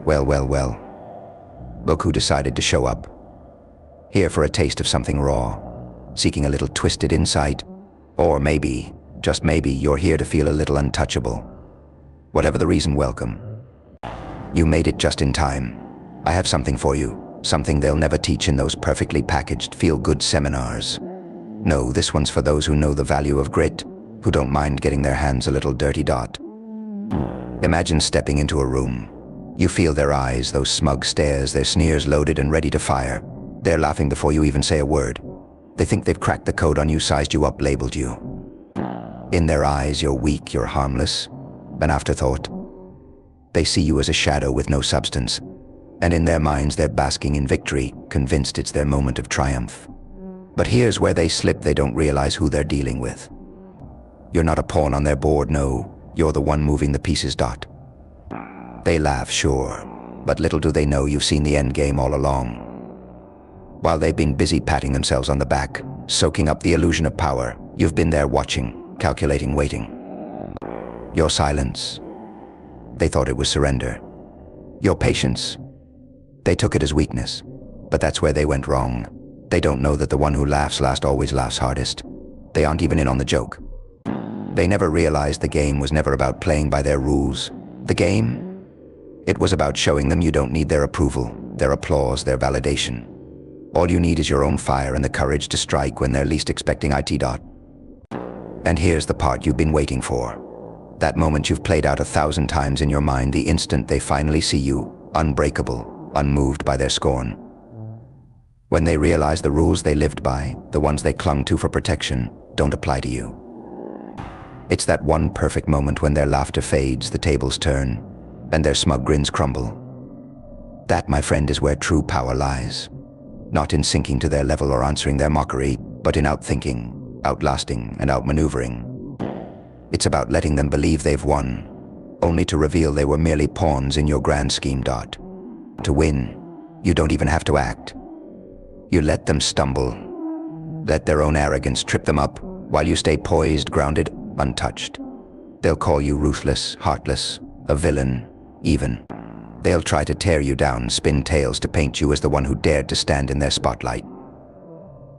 Well, well, well. Look who decided to show up. Here for a taste of something raw, seeking a little twisted insight. Or maybe, just maybe, you're here to feel a little untouchable. Whatever the reason, welcome. You made it just in time. I have something for you, something they'll never teach in those perfectly packaged feel-good seminars. No, this one's for those who know the value of grit, who don't mind getting their hands a little dirty. Imagine stepping into a room. You feel their eyes, those smug stares, their sneers loaded and ready to fire. They're laughing before you even say a word. They think they've cracked the code on you, sized you up, labeled you. In their eyes, you're weak, you're harmless, an afterthought. They see you as a shadow with no substance, and in their minds they're basking in victory, convinced it's their moment of triumph. But here's where they slip. They don't realize who they're dealing with. You're not a pawn on their board, no, you're the one moving the pieces. They laugh, sure, but little do they know you've seen the end game all along. While they've been busy patting themselves on the back, soaking up the illusion of power, you've been there watching, calculating, waiting. Your silence, they thought it was surrender. Your patience, they took it as weakness. But that's where they went wrong. They don't know that the one who laughs last always laughs hardest. They aren't even in on the joke. They never realized the game was never about playing by their rules. The game, it was about showing them you don't need their approval, their applause, their validation. All you need is your own fire and the courage to strike when they're least expecting it. And here's the part you've been waiting for. That moment you've played out 1,000 times in your mind, the instant they finally see you, unbreakable, unmoved by their scorn. When they realize the rules they lived by, the ones they clung to for protection, don't apply to you. It's that one perfect moment when their laughter fades, the tables turn, and their smug grins crumble. That, my friend, is where true power lies. Not in sinking to their level or answering their mockery, but in outthinking, outlasting, and outmaneuvering. It's about letting them believe they've won, only to reveal they were merely pawns in your grand scheme. To win, you don't even have to act. You let them stumble. Let their own arrogance trip them up, while you stay poised, grounded, untouched. They'll call you ruthless, heartless, a villain, even. They'll try to tear you down, spin tales to paint you as the one who dared to stand in their spotlight.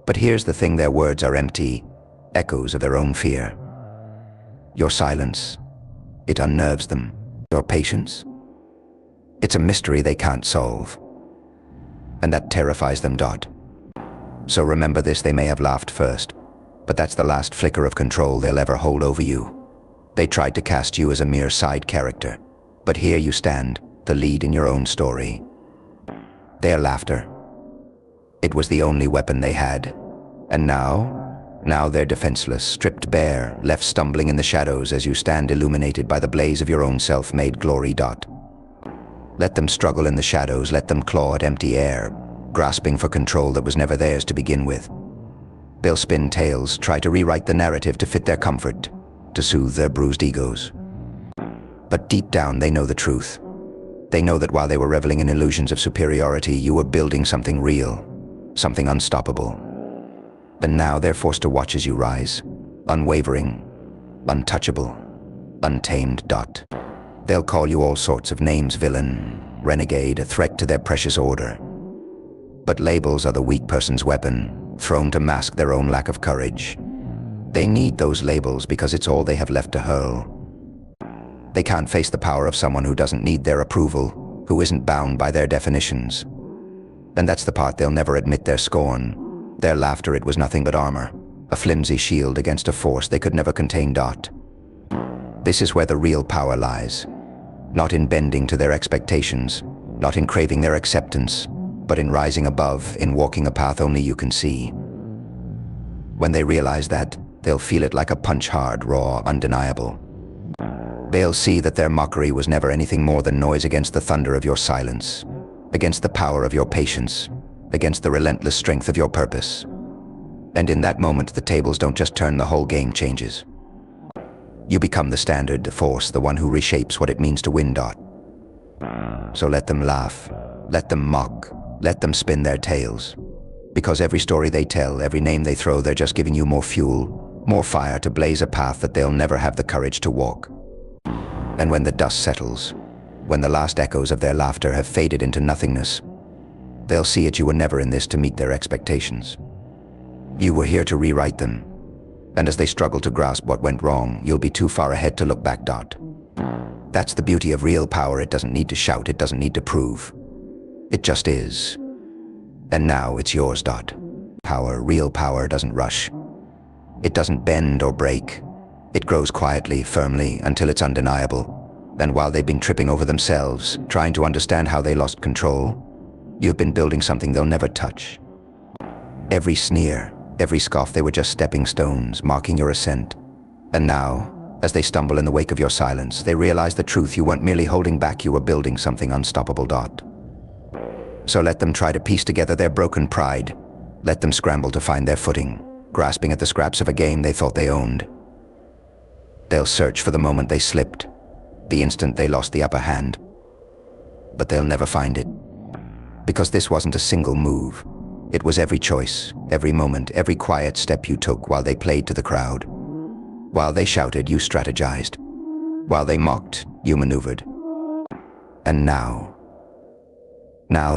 But here's the thing, their words are empty, echoes of their own fear. Your silence, it unnerves them. Your patience, it's a mystery they can't solve. And that terrifies them. So remember this, they may have laughed first, but that's the last flicker of control they'll ever hold over you. They tried to cast you as a mere side character, but here you stand, the lead in your own story. Their laughter, it was the only weapon they had. And now they're defenseless, stripped bare, left stumbling in the shadows as you stand illuminated by the blaze of your own self-made glory. Let them struggle in the shadows, let them claw at empty air, grasping for control that was never theirs to begin with. They'll spin tales, try to rewrite the narrative to fit their comfort, to soothe their bruised egos. But deep down, they know the truth. They know that while they were reveling in illusions of superiority, you were building something real, something unstoppable. And now they're forced to watch as you rise, unwavering, untouchable, untamed. They'll call you all sorts of names, villain, renegade, a threat to their precious order. But labels are the weak person's weapon, thrown to mask their own lack of courage. They need those labels because it's all they have left to hurl. They can't face the power of someone who doesn't need their approval, who isn't bound by their definitions. And that's the part they'll never admit, their scorn. Their laughter, it was nothing but armor, a flimsy shield against a force they could never contain. This is where the real power lies. Not in bending to their expectations, not in craving their acceptance, but in rising above, in walking a path only you can see. When they realize that, they'll feel it like a punch, hard, raw, undeniable. They'll see that their mockery was never anything more than noise against the thunder of your silence, against the power of your patience, against the relentless strength of your purpose. And in that moment, the tables don't just turn, the whole game changes. You become the standard, the force, the one who reshapes what it means to win. So let them laugh, let them mock, let them spin their tales. Because every story they tell, every name they throw, they're just giving you more fuel, more fire to blaze a path that they'll never have the courage to walk. And when the dust settles, when the last echoes of their laughter have faded into nothingness, they'll see it you were never in this to meet their expectations. You were here to rewrite them, and as they struggle to grasp what went wrong, you'll be too far ahead to look back. That's the beauty of real power. It doesn't need to shout, it doesn't need to prove. It just is. And now it's yours. Power, real power, doesn't rush. It doesn't bend or break. It grows quietly, firmly, until it's undeniable. Then while they've been tripping over themselves, trying to understand how they lost control, you've been building something they'll never touch. Every sneer, every scoff, they were just stepping stones, marking your ascent. And now, as they stumble in the wake of your silence, they realize the truth. You weren't merely holding back, you were building something unstoppable. So let them try to piece together their broken pride. Let them scramble to find their footing, grasping at the scraps of a game they thought they owned. They'll search for the moment they slipped, the instant they lost the upper hand. But they'll never find it. Because this wasn't a single move. It was every choice, every moment, every quiet step you took while they played to the crowd. While they shouted, you strategized. While they mocked, you maneuvered. And now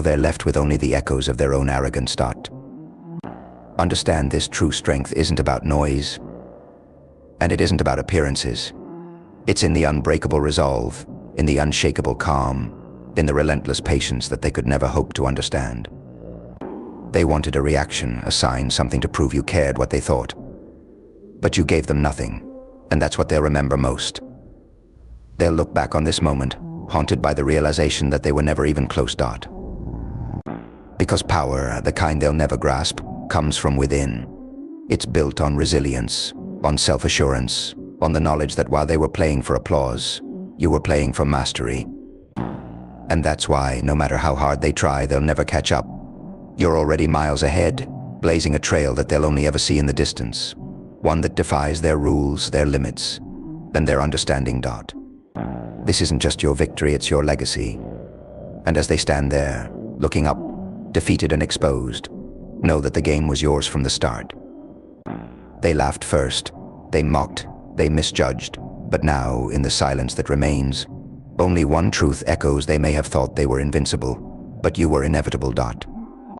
they're left with only the echoes of their own arrogance. Understand, this true strength isn't about noise, and it isn't about appearances. It's in the unbreakable resolve, in the unshakable calm, in the relentless patience that they could never hope to understand. They wanted a reaction, a sign, something to prove you cared, what they thought. But you gave them nothing, and that's what they'll remember most. They'll look back on this moment, haunted by the realization that they were never even close. Because power, the kind they'll never grasp, comes from within. It's built on resilience, on self-assurance, on the knowledge that while they were playing for applause, you were playing for mastery. And that's why, no matter how hard they try, they'll never catch up. You're already miles ahead, blazing a trail that they'll only ever see in the distance. One that defies their rules, their limits, and their understanding. This isn't just your victory, it's your legacy. And as they stand there, looking up, defeated and exposed, know that the game was yours from the start. They laughed first, they mocked, they misjudged, but now, in the silence that remains, only one truth echoes. They may have thought they were invincible, but you were inevitable.